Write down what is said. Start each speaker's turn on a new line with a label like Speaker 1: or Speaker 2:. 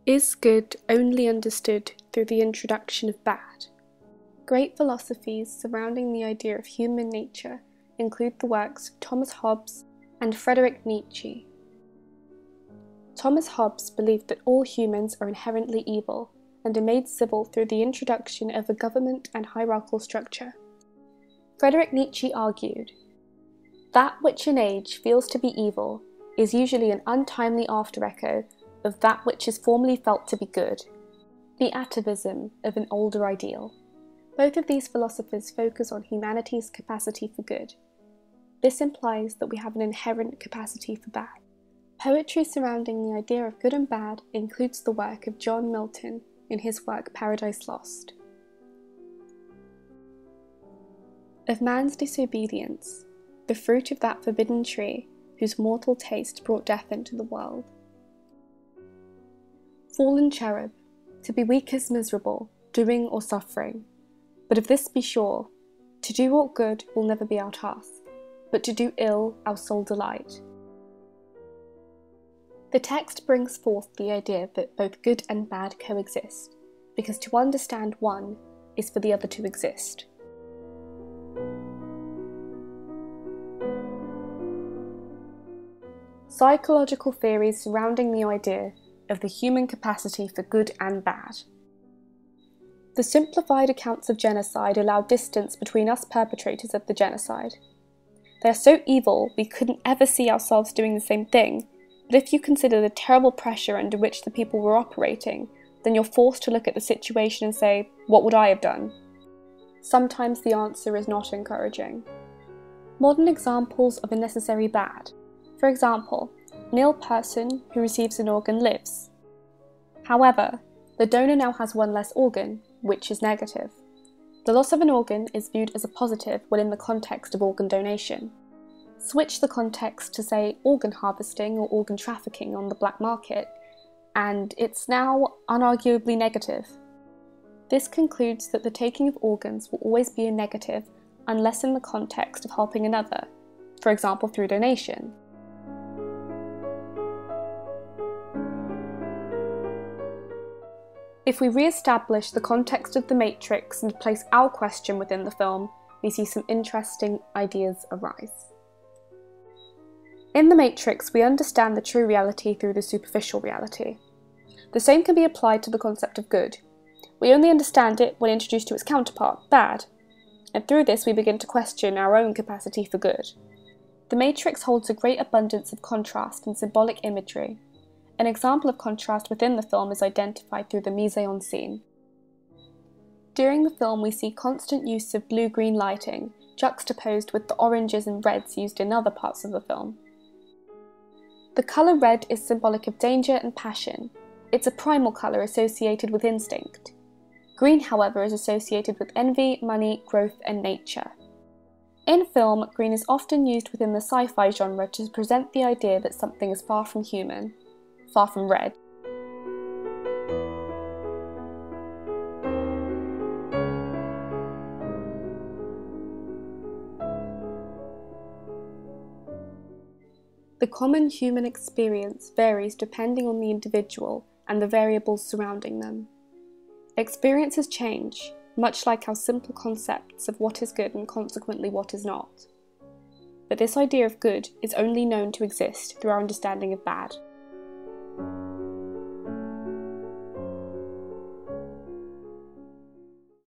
Speaker 1: Is good only understood through the introduction of bad? Great philosophies surrounding the idea of human nature include the works of Thomas Hobbes and Friedrich Nietzsche. Thomas Hobbes believed that all humans are inherently evil and are made civil through the introduction of a government and hierarchical structure. Friedrich Nietzsche argued, "That which in age feels to be evil is usually an untimely after-echo of that which is formerly felt to be good, the atavism of an older ideal." Both of these philosophers focus on humanity's capacity for good. This implies that we have an inherent capacity for bad. Poetry surrounding the idea of good and bad includes the work of John Milton in his work Paradise Lost. Of man's disobedience, the fruit of that forbidden tree, whose mortal taste brought death into the world. Fallen cherub, to be weak is miserable, doing or suffering. But of this be sure, to do aught good will never be our task, but to do ill our sole delight. The text brings forth the idea that both good and bad coexist, because to understand one is for the other to exist. Psychological theories surrounding the idea of the human capacity for good and bad. The simplified accounts of genocide allow distance between us perpetrators of the genocide. They are so evil we couldn't ever see ourselves doing the same thing, but if you consider the terrible pressure under which the people were operating, then you're forced to look at the situation and say, what would I have done? Sometimes the answer is not encouraging. Modern examples of a necessary bad. For example, an ill person who receives an organ lives. However, the donor now has one less organ, which is negative. The loss of an organ is viewed as a positive when in the context of organ donation. Switch the context to, say, organ harvesting or organ trafficking on the black market, and it's now unarguably negative. This concludes that the taking of organs will always be a negative unless in the context of helping another, for example through donation. If we re-establish the context of The Matrix and place our question within the film, we see some interesting ideas arise. In The Matrix, we understand the true reality through the superficial reality. The same can be applied to the concept of good. We only understand it when introduced to its counterpart, bad, and through this we begin to question our own capacity for good. The Matrix holds a great abundance of contrast and symbolic imagery. An example of contrast within the film is identified through the mise-en-scene. During the film we see constant use of blue-green lighting, juxtaposed with the oranges and reds used in other parts of the film. The colour red is symbolic of danger and passion. It's a primal colour associated with instinct. Green, however, is associated with envy, money, growth and nature. In film, green is often used within the sci-fi genre to present the idea that something is far from human, far from red. The common human experience varies depending on the individual and the variables surrounding them. Experiences change, much like our simple concepts of what is good and consequently what is not. But this idea of good is only known to exist through our understanding of bad.